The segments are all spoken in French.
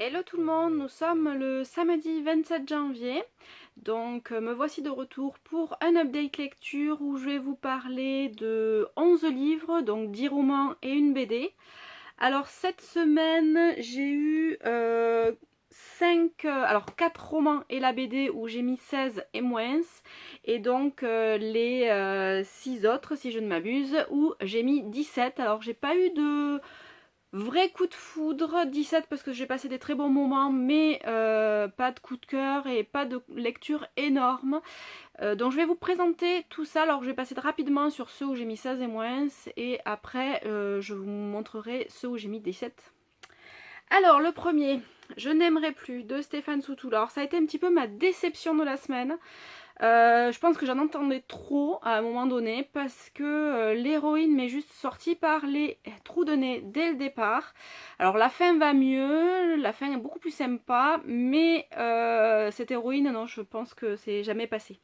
Hello tout le monde, nous sommes le samedi 27 janvier, donc me voici de retour pour un update lecture où je vais vous parler de 11 livres, donc 10 romans et une BD. Alors cette semaine j'ai eu 4 romans et la BD où j'ai mis 16 et moins, et donc les 6 autres si je ne m'abuse où j'ai mis 17. Alors j'ai pas eu de vrai coup de foudre, 17 parce que j'ai passé des très bons moments, mais pas de coup de cœur et pas de lecture énorme. Donc je vais vous présenter tout ça. Alors je vais passer rapidement sur ceux où j'ai mis 16 et moins, et après je vous montrerai ceux où j'ai mis 17. Alors le premier, Je n'aimerais plus, de Stéphane Soutoul. Alors ça a été un petit peu ma déception de la semaine. Je pense que j'en entendais trop à un moment donné parce que l'héroïne m'est juste sortie par les trous de nez dès le départ. Alors la fin va mieux, la fin est beaucoup plus sympa, mais cette héroïne, non, je pense que c'est jamais passé.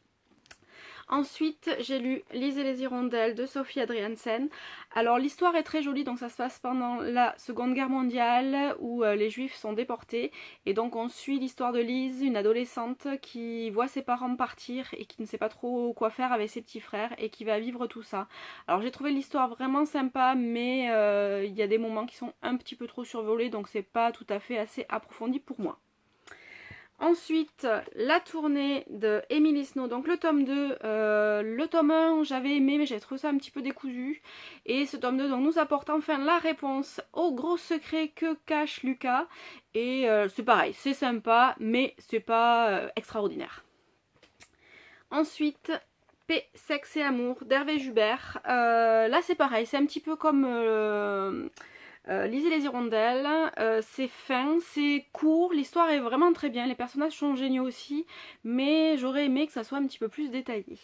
Ensuite, j'ai lu Lise et les hirondelles de Sophie Adriaansen. Alors l'histoire est très jolie, donc ça se passe pendant la Seconde Guerre mondiale où les Juifs sont déportés. Et donc on suit l'histoire de Lise, une adolescente qui voit ses parents partir et qui ne sait pas trop quoi faire avec ses petits frères et qui va vivre tout ça. Alors j'ai trouvé l'histoire vraiment sympa, mais il y a des moments qui sont un petit peu trop survolés, donc c'est pas tout à fait assez approfondi pour moi. Ensuite, la tournée de Emily Snow, donc le tome 2, le tome 1 j'avais aimé mais j'avais trouvé ça un petit peu décousu. Et ce tome 2 donc, nous apporte enfin la réponse au gros secret que cache Lucas. Et c'est pareil, c'est sympa mais c'est pas extraordinaire. Ensuite, Paix, sexe et amour d'Hervé Jubert. Là c'est pareil, c'est un petit peu comme... Lisez les hirondelles, c'est fin, c'est court, l'histoire est vraiment très bien, les personnages sont géniaux aussi, mais j'aurais aimé que ça soit un petit peu plus détaillé.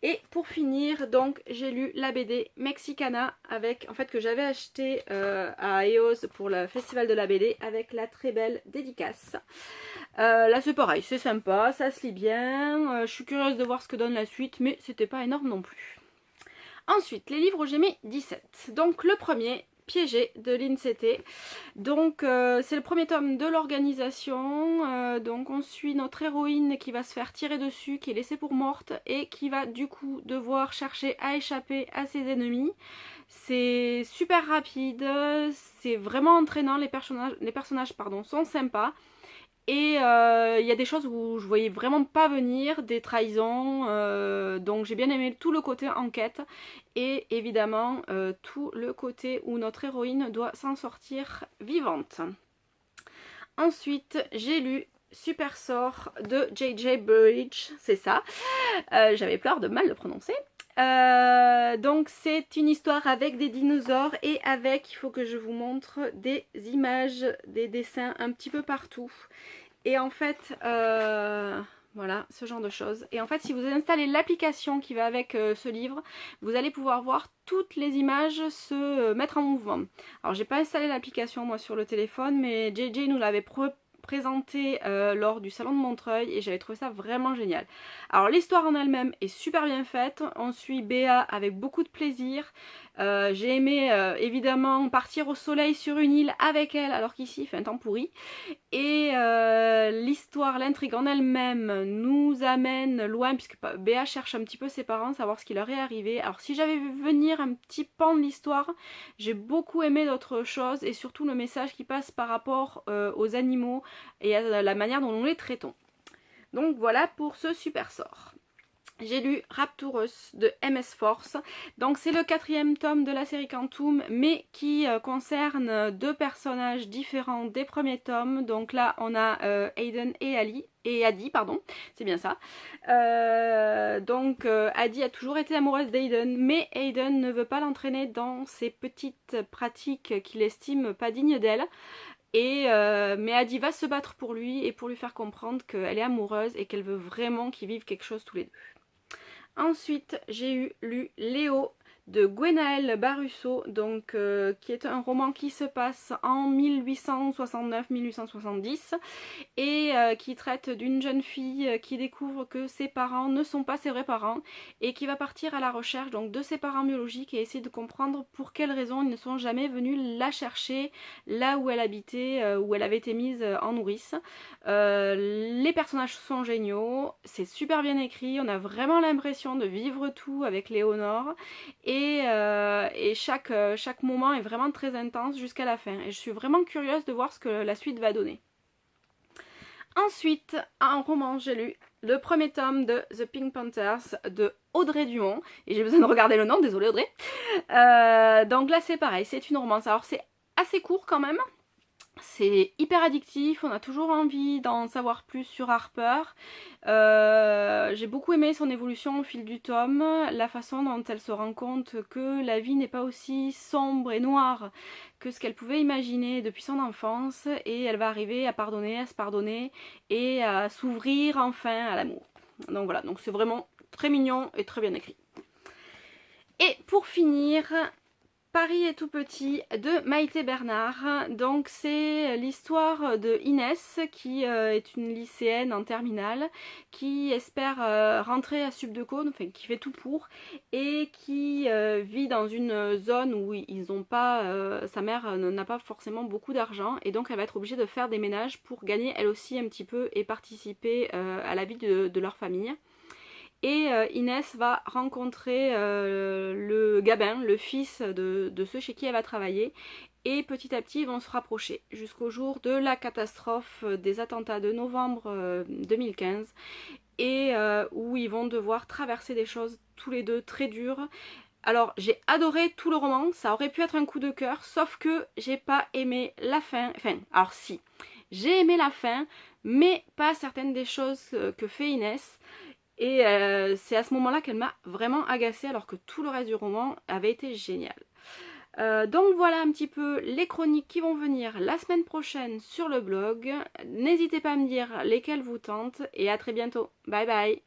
Et pour finir, donc j'ai lu la BD Mexicana avec, en fait, que j'avais acheté à EOS pour le festival de la BD avec la très belle dédicace. Là c'est pareil, c'est sympa, ça se lit bien, je suis curieuse de voir ce que donne la suite, mais c'était pas énorme non plus. Ensuite, les livres où j'ai mis 17. Donc le premier, Piégé de l'INCT. Donc c'est le premier tome de l'organisation. Donc on suit notre héroïne qui va se faire tirer dessus, qui est laissée pour morte et qui va du coup devoir chercher à échapper à ses ennemis. C'est super rapide, c'est vraiment entraînant, les personnages sont sympas. Et il y a des choses où je voyais vraiment pas venir, des trahisons, donc j'ai bien aimé tout le côté enquête et évidemment tout le côté où notre héroïne doit s'en sortir vivante. Ensuite j'ai lu Super Sort de J.J. Burridge, c'est ça, j'avais peur de mal le prononcer. Donc c'est une histoire avec des dinosaures et avec, il faut que je vous montre, des images, des dessins un petit peu partout. Et en fait, voilà, ce genre de choses. Et en fait, si vous installez l'application qui va avec ce livre, vous allez pouvoir voir toutes les images se mettre en mouvement. Alors j'ai pas installé l'application moi sur le téléphone, mais JJ nous l'avait présenté lors du salon de Montreuil et j'avais trouvé ça vraiment génial. Alors l'histoire en elle-même est super bien faite, on suit Béa avec beaucoup de plaisir. J'ai aimé évidemment partir au soleil sur une île avec elle alors qu'ici il fait un temps pourri. Et l'histoire, l'intrigue en elle-même nous amène loin puisque Béa cherche un petit peu ses parents, savoir ce qui leur est arrivé. Alors si j'avais vu venir un petit pan de l'histoire, j'ai beaucoup aimé d'autres choses et surtout le message qui passe par rapport aux animaux et à la manière dont nous les traitons. Donc voilà pour ce super sort. J'ai lu Rapturus de MS Force, donc c'est le 4e tome de la série Quantum, mais qui concerne deux personnages différents des premiers tomes. Donc là on a Aiden et Adi, pardon, c'est bien ça. Adi a toujours été amoureuse d'Aiden, mais Aiden ne veut pas l'entraîner dans ses petites pratiques qu'il estime pas dignes d'elle. Mais Adi va se battre pour lui et pour lui faire comprendre qu'elle est amoureuse et qu'elle veut vraiment qu'ils vivent quelque chose tous les deux. Ensuite, j'ai lu Léo de Gwenaëlle Barusso, donc qui est un roman qui se passe en 1869-1870 et qui traite d'une jeune fille qui découvre que ses parents ne sont pas ses vrais parents et qui va partir à la recherche donc de ses parents biologiques et essayer de comprendre pour quelles raisons ils ne sont jamais venus la chercher là où elle habitait, où elle avait été mise en nourrice. Les personnages sont géniaux, c'est super bien écrit, on a vraiment l'impression de vivre tout avec Léonore et chaque moment est vraiment très intense jusqu'à la fin et je suis vraiment curieuse de voir ce que la suite va donner. Ensuite, en roman, j'ai lu le premier tome de The Pink Panthers de Audrey Dumont. Et j'ai besoin de regarder le nom, désolée Audrey. Donc là c'est pareil, c'est une romance. Alors c'est assez court quand même. C'est hyper addictif, on a toujours envie d'en savoir plus sur Harper. J'ai beaucoup aimé son évolution au fil du tome, la façon dont elle se rend compte que la vie n'est pas aussi sombre et noire que ce qu'elle pouvait imaginer depuis son enfance et elle va arriver à pardonner, à se pardonner et à s'ouvrir enfin à l'amour. Donc voilà, donc c'est vraiment très mignon et très bien écrit. Et pour finir, Paris est tout petit de Maïté Bernard. Donc c'est l'histoire de Inès qui est une lycéenne en terminale qui espère rentrer à Subdeco, enfin qui fait tout pour et qui vit dans une zone où ils ont pas, sa mère n'a pas forcément beaucoup d'argent et donc elle va être obligée de faire des ménages pour gagner elle aussi un petit peu et participer à la vie de leur famille. Et Inès va rencontrer le Gabin, le fils de ceux chez qui elle va travailler. Et petit à petit, ils vont se rapprocher jusqu'au jour de la catastrophe des attentats de novembre 2015. Et où ils vont devoir traverser des choses tous les deux très dures. Alors j'ai adoré tout le roman, ça aurait pu être un coup de cœur, sauf que j'ai pas aimé la fin. Enfin, alors si, j'ai aimé la fin, mais pas certaines des choses que fait Inès. Et c'est à ce moment-là qu'elle m'a vraiment agacée alors que tout le reste du roman avait été génial. Donc voilà un petit peu les chroniques qui vont venir la semaine prochaine sur le blog. N'hésitez pas à me dire lesquelles vous tentent et à très bientôt. Bye bye.